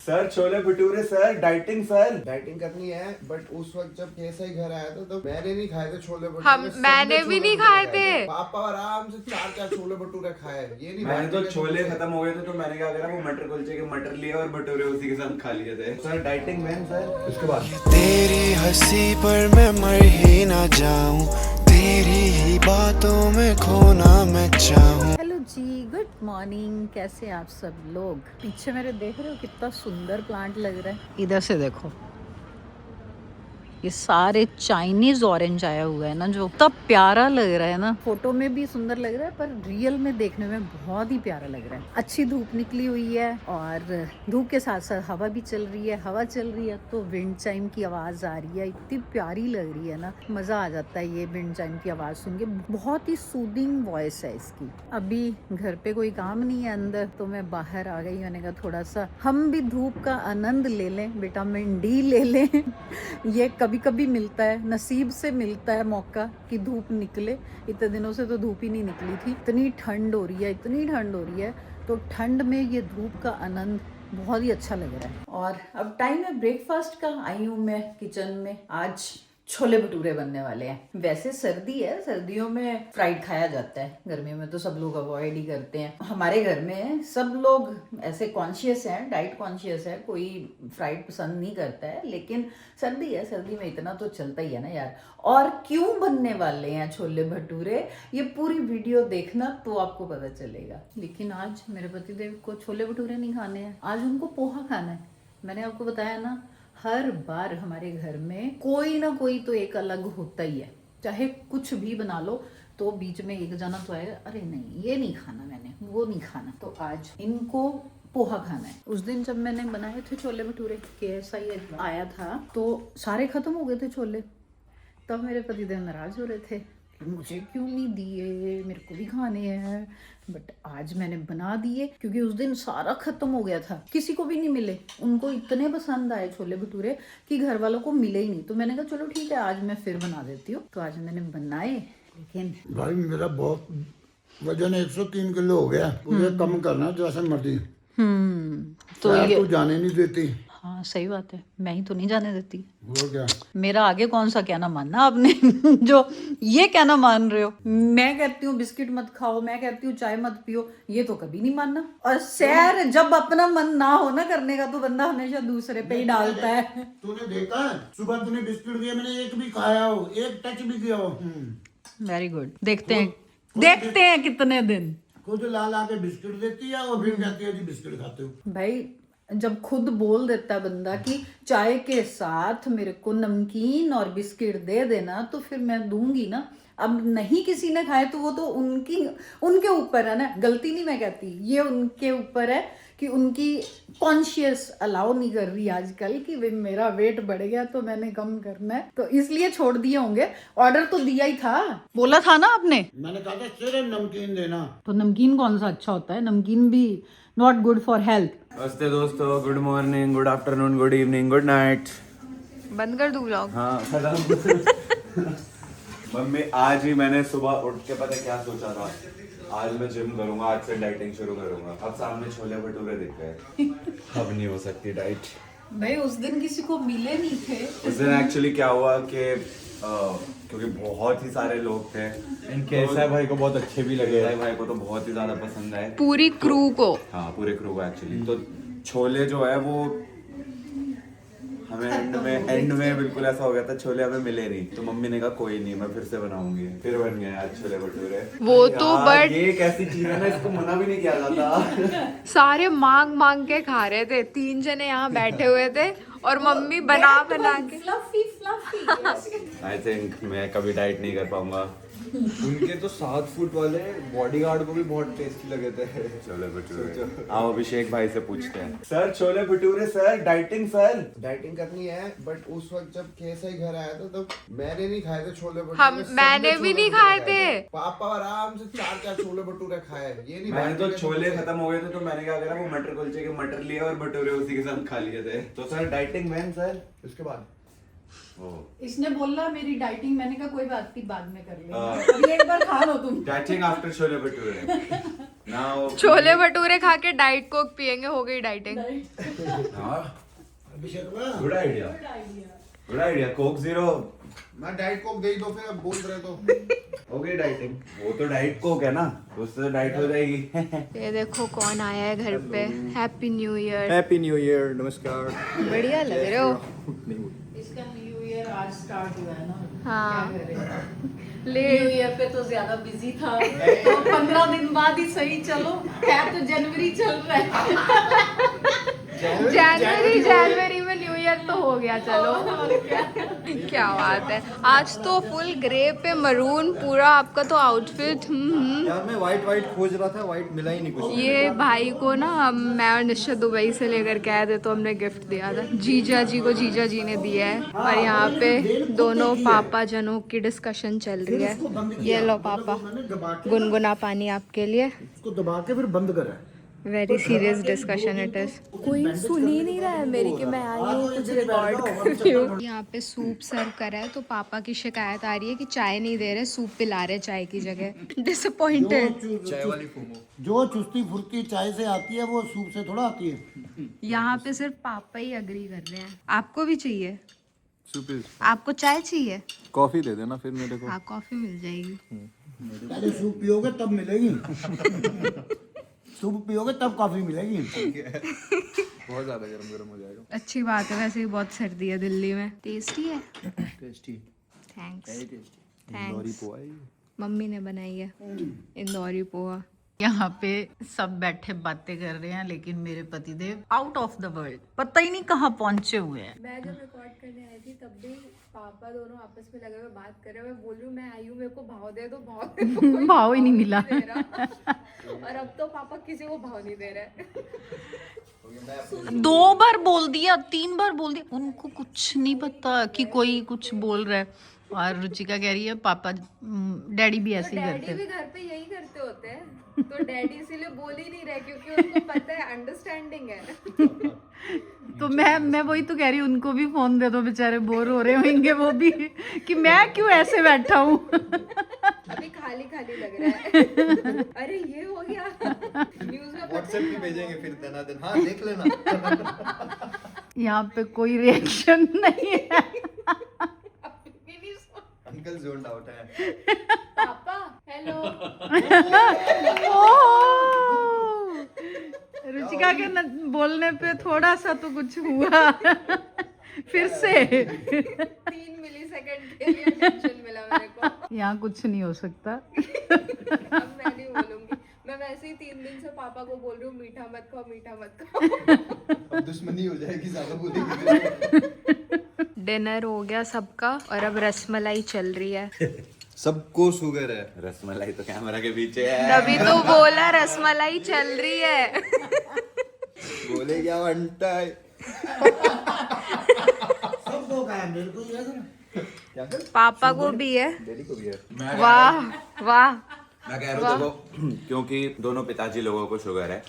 Sir chole bhature sir, dieting sir. Dieting करनी है, but उस वक्त जब कैसे ही घर आया था तो मैंने नहीं खाए थे छोले भटूरे। मैंने भी नहीं खाए थे। पापा आराम से 4 छोले भटूरे खाए। ये नहीं मैंने तो छोले खत्म हो गए थे तो मैंने क्या करा, वो मटर कुलचे के मटर लिए और भटूरे उसी के साथ खा लिए थे। Sir dieting man sir. इसके बाद तेरी हंसी पर मैं मर ही ना जाऊं, तेरी ही बातों में खोना मैं चाहूं। हेलो जी, गुड मॉर्निंग। कैसे आप सब लोग? पीछे मेरे देख रहे हो कितना सुंदर प्लांट लग रहा है। इधर से देखो, ये सारे चाइनीज ऑरेंज आया हुआ है ना, जो तब प्यारा लग रहा है ना। फोटो में भी सुंदर लग रहा है पर रियल में देखने में बहुत ही प्यारा लग रहा है। अच्छी धूप निकली हुई है और धूप के साथ साथ हवा भी चल रही है। हवा चल रही है तो विंड चाइम की आवाज आ रही है, इतनी प्यारी लग रही है ना, मजा आ जाता है ये विंड चाइम की आवाज सुन के। बहुत ही सूदिंग वॉइस है इसकी। अभी घर पे कोई काम नहीं है अंदर, तो मैं बाहर आ गई। मैंने कहा थोड़ा सा हम भी धूप का आनंद ले लें, विटामिन डी ले लें। ये कभी कभी मिलता है, नसीब से मिलता है मौका कि धूप निकले। इतने दिनों से तो धूप ही नहीं निकली थी। इतनी ठंड हो रही है, इतनी ठंड हो रही है, तो ठंड में ये धूप का आनंद बहुत ही अच्छा लग रहा है। और अब टाइम है ब्रेकफास्ट का। आई हूँ मैं किचन में। आज छोले भटूरे बनने वाले हैं। वैसे सर्दी है, सर्दियों में फ्राइड खाया जाता है, गर्मियों में तो सब लोग अवॉइड ही करते हैं। हमारे घर में सब लोग ऐसे कॉन्शियस हैं, डाइट कॉन्शियस है, कोई फ्राइड पसंद नहीं करता है। लेकिन सर्दी है, सर्दी में इतना तो चलता ही है ना यार। और क्यों बनने वाले हैं छोले भटूरे, ये पूरी वीडियो देखना तो आपको पता चलेगा। लेकिन आज मेरे पतिदेव को छोले भटूरे नहीं खाने हैं, आज उनको पोहा खाना है। मैंने आपको बताया ना, हर बार हमारे घर में कोई ना कोई तो एक अलग होता ही है। चाहे कुछ भी बना लो तो बीच में एक जना तो आएगा, अरे नहीं ये नहीं खाना, मैंने वो नहीं खाना। तो आज इनको पोहा खाना है। उस दिन जब मैंने बनाए थे छोले भटूरे, KSI आया था तो सारे खत्म हो गए थे छोले। तब मेरे पतिदेव नाराज हो रहे थे, मुझे क्यों नहीं दिए, मेरे को भी खाने हैं। बट आज मैंने बना दिए क्योंकि उस दिन सारा खत्म हो गया था, किसी को भी नहीं मिले। उनको इतने पसंद आए छोले भटूरे कि घर वालों को मिले ही नहीं। तो मैंने कहा चलो ठीक है, आज मैं फिर बना देती हूँ। तो आज मैंने बनाए। लेकिन भाई मेरा बहुत वजन 103 किलो हो गया। मुझे कम करना जैसे मर्जी। तो ये तू जाने नहीं देती। हाँ सही बात है, मैं ही तो नहीं जाने देती। वो क्या, मेरा आगे कौन सा कहना मानना आपने जो ये कहना मान रहे हो। मैं कहती हूँ बिस्किट मत खाओ, मैं कहती हूँ चाय मत पियो, ये तो कभी नहीं मानना। और सैर जब अपना मन ना हो ना करने का तो बंदा हमेशा दूसरे पे ही डालता है। तूने देखा है सुबह तूने बिस्किट दिया, मैंने एक भी खाया हो, एक टच भी किया हो। Very good. देखते हैं कितने दिन। खुद ला ला के बिस्किट देती है और फिर कहती है जी बिस्किट खाते हो। भाई जब खुद बोल देता है बंदा कि चाय के साथ मेरे को नमकीन और बिस्किट दे देना, तो फिर मैं दूंगी ना। अब नहीं किसी ने खाए तो वो तो उनके ऊपर है ना, गलती नहीं मैं कहती, ये उनके ऊपर है कि उनकी कॉन्शियस अलाउ नहीं कर रही आजकल कि भाई मेरा वेट बढ़ गया तो मैंने कम करना है, तो इसलिए छोड़ दिए होंगे। ऑर्डर तो दिया ही था, बोला था ना आपने। मैंने कहा था सिर्फ नमकीन देना। तो नमकीन कौन सा अच्छा होता है? नमकीन भी नॉट गुड फॉर हेल्थ। नमस्ते दोस्तों, good morning, good afternoon, good evening, good night. बंद कर दूँ व्लॉग? हाँ खत्म। मम्मी आज ही मैंने सुबह उठ के पता क्या सोचा था, आज मैं जिम करूंगा, आज से डाइटिंग शुरू करूंगा। अब सामने छोले भटूरे दिख गए, अब नहीं हो सकती डाइट। भाई उस दिन किसी को मिले नहीं थे। उस दिन एक्चुअली क्या हुआ कि क्योंकि बहुत ही सारे लोग थे, इनके KSI भाई को बहुत अच्छे भी लगे, KSI भाई को तो बहुत ही ज्यादा पसंद आए, पूरी क्रू को। हाँ पूरे क्रू को एक्चुअली। तो छोले जो है वो हमें एंड में बिल्कुल ऐसा हो गया था, छोले हमें मिले नहीं। तो मम्मी ने कहा कोई नहीं, मैं फिर से बनाऊंगी। फिर बन गए आज छोले भटूरे। वो तो बट ये एक ऐसी चीज है ना, इसको मना भी नहीं किया जाता। सारे मांग के खा रहे थे। 3 जने यहाँ बैठे हुए थे और मम्मी बना के। आई थिंक मैं कभी डाइट नहीं कर पाऊंगा। उनके तो 7 फुट वाले बॉडीगार्ड को भी बहुत टेस्टी लगे थे छोले भटूरे। आओ अभिषेक भाई से पूछते हैं। Sir chole bhature sir, dieting sir. Dieting करनी है, बट उस वक्त जब KSI घर आया था तो मैंने नहीं खाए थे छोले भटूरे। मैंने भी नहीं खाए थे। पापा आराम से 4 छोले भटूरे खाए। ये नहीं, मैंने तो छोले खत्म हो गए थे तो मैंने क्या करा, वो मटर कुलचे के मटर लिए और भटूरे उसी के साथ खा लिए थे। तो सर डाइटिंग मैन सर। इसके बाद इसने बोला मेरी डाइटिंग, मैंने कहा कोई बात नहीं बाद में कर लेंगे, अभी एक बार खा लो तुम। Dieting after chole bhature. Now chole bhature खा के डाइट कोक पियेंगे, हो गई dieting. Good idea, good idea. Coke zero. मैं डाइट कोक दे ही दो फिर, अब बोल रहे तो हो गई डाइटिंग। वो तो डाइट कोक है ना, उससे तो डाइट हो जाएगी। ये देखो कौन आया है घर पे। Happy new year. Happy new year, नमस्कार। बढ़िया लग रहे हो। इसका न्यू ईयर आज स्टार्ट हुआ है ना। हाँ। न्यू ईयर पे तो ज्यादा बिजी था, तो 15 दिन बाद ही सही। चलो है तो जनवरी चल रहा है। जनवरी में न्यू ईयर तो हो गया। चलो क्या बात है। आज तो फुल ग्रे पे मरून पूरा आपका तो आउटफिट। यार मैं व्हाइट खोज रहा था, व्हाइट मिला ही नहीं कुछ। ये भाई को ना मैं और निश्चित दुबई से लेकर के आए थे, तो हमने गिफ्ट दिया था। जीजा जी को जीजा जी ने दिया है। और यहाँ पे दोनों पापा जनों की डिस्कशन चल रही है। ये लो पापा, गुनगुना पानी आपके लिए। इसको दबा के फिर बंद करा। Very serious discussion it is. कोई सुन ही नहीं रहा है मेरी कि मैं आई हूँ कुछ रिकॉर्ड कर रही हूँ। यहाँ पे सूप सर्व करा है, तो पापा की शिकायत आ रही है कि चाय नहीं दे रहे, सूप पिला रहे चाय की जगह। डिसअपॉइंटेड। चाय वाली फोमो। जो चुस्ती फुर्ती चाय से आती है वो सूप से थोड़ा आती है। यहाँ पे सिर्फ पापा ही अग्री कर रहे हैं। आपको भी चाहिए? सूप आपको चाय चाहिए? कॉफी दे देना फिर मेरे को। हाँ कॉफी मिल जाएगी। पहले सूप पियोगे तब मिलेगी। सूप पियोगे तब कॉफी मिलेगी। बहुत ज्यादा गरम हो जाएगा। अच्छी बात है, वैसे भी बहुत सर्दी है दिल्ली में। टेस्टी है। टेस्टी। थैंक्स। इंदौरी पोहा है ये। मम्मी ने बनाई है इंदौरी पोहा। यहाँ पे सब बैठे बातें कर रहे हैं, लेकिन मेरे पतिदेव आउट ऑफ द वर्ल्ड, पता ही नहीं कहाँ पहुंचे हुए हैं। मैं जब रिकॉर्ड करने आई थी तब भी पापा दोनों आपस में लगे हुए बात कर रहे हैं। मैं बोल रही हूँ मैं आई हूँ, मेरे को भाव दे दो, भाव दे दो। कोई भाव ही नहीं मिला। दे रहा। और अब तो पापा किसी को भाव नहीं दे रहे। 2 बार बोल दिया, 3 बार बोल दिया, उनको कुछ नहीं पता कि कोई कुछ बोल रहा है। और रुचिका कह रही है पापा डैडी भी ऐसे ही करते डैडी हैं। भी घर पे यही करते होते हैं, तो डैडी इसीलिए बोल ही नहीं रहे क्योंकि उनको पता है, अंडरस्टैंडिंग है। तो मैं वही तो कह रही हूँ, उनको भी फोन दे दो, बेचारे बोर हो रहे होंगे वो भी, कि मैं क्यों ऐसे बैठा हूँ। अभी खाली खाली लग रहा है। अरे ये हो गया न्यूज़ में व्हाट्सएप पे भेजेंगे फिर दिन। हाँ देख लेना। यहाँ पे कोई रिएक्शन नहीं है। अंकल जोन आउट है। पापा हेलो। रुचिका के बोलने पे थोड़ा सा तो कुछ हुआ। फिर से 3 मिलीसेकंड के लिए टेंशन मिला मेरे को। यहाँ कुछ नहीं हो सकता। अब मैं नहीं बोलूंगी। मैं वैसे ही 3 दिन से पापा को बोल रही हूँ मीठा मत खाओ, मीठा मत खाओ। अब दुश्मनी हो जाएगी ज्यादा बोलेंगे। डिनर हो गया सबका और अब रसमलाई चल रही है। सबको शुगर है। रसमलाई तो कैमरा के पीछे है। तभी तो बोला रसमलाई चल रही है। बोले क्या बनता है। सबको कहा मेरे को ये क्या कर? पापा को भी है। डैडी को भी है। वाह वाह। मैं कह रहा हूँ देखो, क्योंकि दोनों पिताजी लोगों को शुगर है,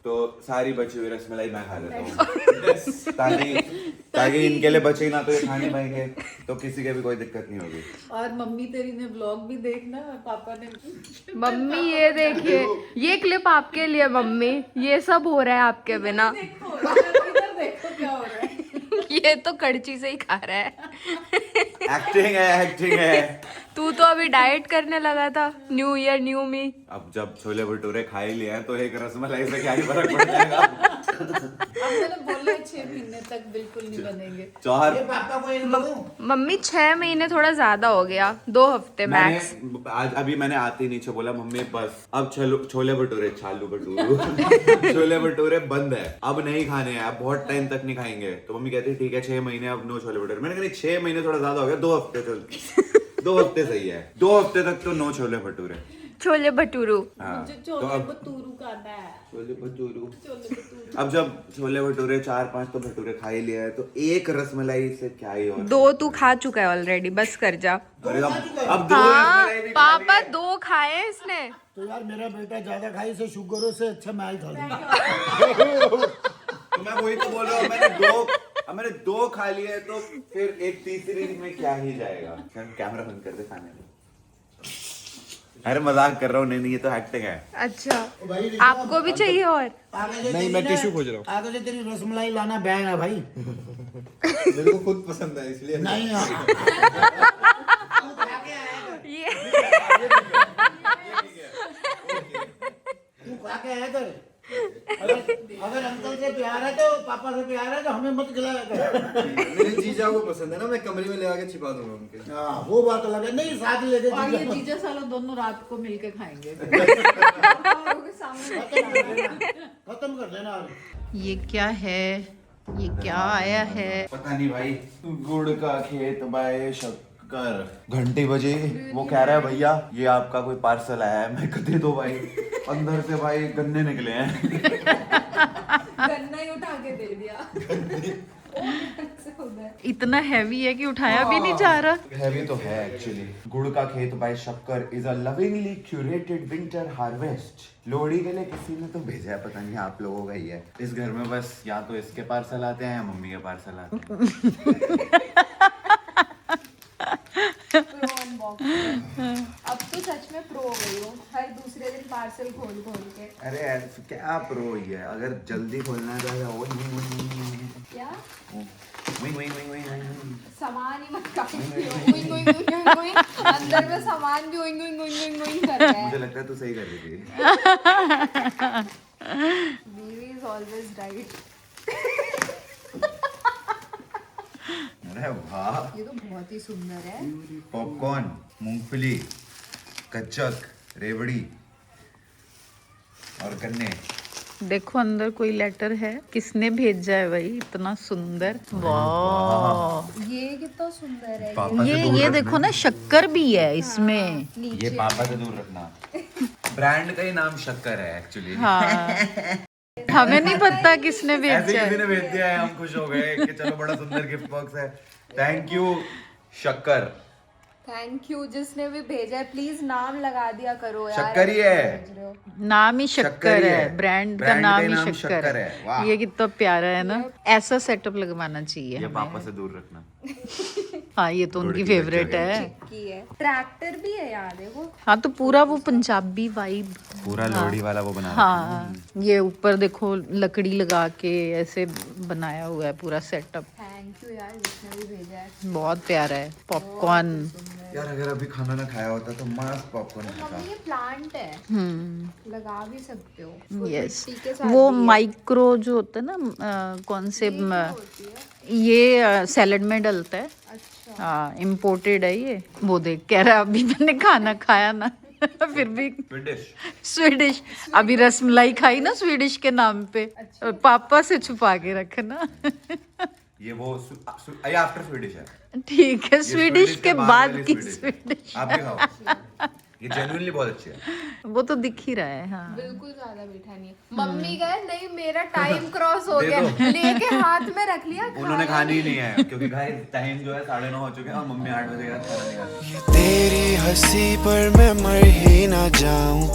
तो सारी बची हुई रसमलाई मैं खा लेता हूँ। ताकि इनके लिए बचे ना तो ये खा नहीं पाएंगे, तो किसी के भी कोई दिक्कत नहीं होगी। और मम्मी तेरी ने ब्लॉग भी देखना, पापा ने। मम्मी ये देखिए, ये क्लिप आपके लिए मम्मी। ये सब हो रहा है आपके बिना। देखो क्या हो रहा है। ये तो कड़ची से ही खा रहा है। एक्टिंग है। तू तो अभी डाइट करने लगा था। न्यू ईयर न्यू मी। अब जब छोले भटूरे खा ही लिए हैं तो एक रसमलाई से क्या ही फर्क पड़ जाएगा। अब मैंने बोला 6 महीने तक बिल्कुल नहीं बनेंगे। मम्मी 6 महीने थोड़ा ज्यादा हो गया, 2 हफ्ते मैक्स। आज अभी मैंने आते ही नीचे बोला मम्मी बस अब छोले भटूरे छोले भटूरे बंद है, अब नहीं खाने हैं, अब बहुत टाइम तक नहीं खाएंगे। तो मम्मी कहती है ठीक है 6 महीने अब नो छोले भटूरे। मैंने कहा 6 महीने थोड़ा ज्यादा हो गया, 2 हफ्ते चल 2 हफ्ते सही है, 2 हफ्ते तक तो नो छोले भटूरे। छोले भटूरू। हाँ तो छोले अब भटूरू खाना है। छोले भटूरू। अब जब छोले भटूरे 4-5 तो भटूरे खा ही लिया है, तो एक रसमलाई से क्या ही और। 2 तू खा चुका है ऑलरेडी, बस कर जा। अरे अब 2 हाँ रसमलाई भी खा पापा लिए। 2 खाए इसने। तो यार मेरा बेटा ज्यादा खाई से शुगर हो से अच्छा मैं ही खा लूंगा। तो मैं वही तो बोल रहा हूँ, मैंने 2 खा लिए हैं, तो फिर एक तीसरी में क्या ही जाएगा। कैमरा बंद कर दे खाने में। अरे मजाक कर रहा हूँ, नहीं ये तो हैक्टिक है। अच्छा, आपको भी चाहिए और? नहीं, मैं टिश्यू खोज रहा हूँ। आगे से तेरी रसमलाई लाना बैग है भाई। मेरे को खुद पसंद है इसलिए। नहीं ये तू खा के आया कर। अगर अंकल से प्यार है तो पापा से प्यार है तो हमें मत खिलाया कर। मेरे जीजा को पसंद है ना, मैं कमरे में ले आके छिपा दूंगा उनके। हाँ, वो बात अलग है। नहीं साथ लेके और ये जीजा सालों दोनों रात को मिलके खाएंगे। खत्म कर देना। ये क्या है, ये क्या आया है? पता नहीं भाई, गुड़ का खेत बाय शक्कर। घंटे बजे वो कह रहा है भैया ये आपका कोई पार्सल आया है। मैं दे दो भाई। अंदर से भाई गन्ने निकले हैं। गन्ना ही उठा के दे दिया। इतना हैवी है कि उठाया भी नहीं जा रहा। हैवी तो है एक्चुअली। गुड़ का खेत बाय शक्कर is a lovingly curated winter harvest. Lohri के लिए किसी ने तो भेजा है, पता नहीं आप लोगों का ही है। इस घर में बस या तो इसके पार्सल आते हैं या मम्मी के पार्सल आते हैं। अब तो सच में प्रो हो गई हो, हर दूसरे दिन पार्सल खोल के। अरे ऐसे क्या प्रो ही है, अगर जल्दी खोलना चाहिए वो क्या वही सामान ही मत काटो। अंदर में सामान भी उइंग कर रहा है। मुझे लगता है तू सही कर रही थी। बीवी इज ऑलवेज राइट। अरे वाह, ये तो बहुत ही सुंदर है। पॉपकॉर्न, मूंगफली, कच्चक, रेवड़ी और गन्ने। देखो अंदर कोई लेटर है, किसने भेजा है भाई? इतना सुंदर, वाह। ये कितना सुंदर है। पापा से दूर ये रखना। देखो ना, शक्कर भी है इसमें। ये पापा से दूर रखना। ब्रांड का ही नाम शक्कर है एक्चुअली। हाँ, हमें नहीं पता किसने ऐसे भेजा किसी है। ने भेज दिया है, हम खुश हो गए कि चलो बड़ा सुंदर गिफ्ट बॉक्स है। थैंक यू शक्कर। थैंक यू जिसने भी भेजा है। प्लीज नाम लगा दिया करो यार। शक्कर ही है। भेज रहे हो। नाम ही शक्कर शक्कर ही है, है। ब्रांड का ब्रांड नाम का ही नाम शक्कर शक्कर है। वाह। है। ये कितना प्यारा है ना। ऐसा सेटअप लगवाना चाहिए ये हमें। पापा से दूर रखना। हाँ, ये तो गुड़ उनकी की फेवरेट बच्चे है। की है। ट्रैक्टर भी है यार, देखो। हाँ, तो पूरा वो पंजाबी वाइब। पूरा लोहड़ी वाला वो बना रखा है। हाँ, ये ऊपर देखो लकड़ी लगा के ऐसे बनाया हुआ है पूरा सेटअप। थैंक यू यार जिसने भी भेजा है। बहुत प्यारा है। पॉपकॉर्न। यार अगर अभी खाना ना खाया होता तो मस्त पॉपकॉर्न खाता। मम्मी ये प्लांट है, लगा भी सकते हो। यस, मिट्टी के साथ वो भी है। माइक्रो जो होता है ना, कौन से ये सैलेड में डलता है। अच्छा। हाँ, इम्पोर्टेड है ये। वो देख कह रहा अभी मैंने खाना खाया ना। फिर भी स्वीडिश। अभी रसमलाई खाई ना स्वीडिश के नाम पे। पापा से छुपा के रखना। ये वो ये आफ्टर स्वीडिश है। ठीक है, ये स्वीडिश के बाद वाली की स्वीडिश है। स्वीडिश। आप भी खाओ, ये जेन्युइनली बहुत अच्छी है। वो तो दिख ही रहा है। हाँ, बिल्कुल ज्यादा मीठा नहीं है। मम्मी गए नहीं, मेरा टाइम क्रॉस हो दे गया। दो। लेके हाथ में रख लिया। उन्होंने खानी ही नहीं है क्योंकि भाई टाइम जो है 9:30 हो चुके हैं और मम्मी 8 बजे का खाना नहीं खाती। तेरी हंसी पर मैं मर ही ना जाऊं।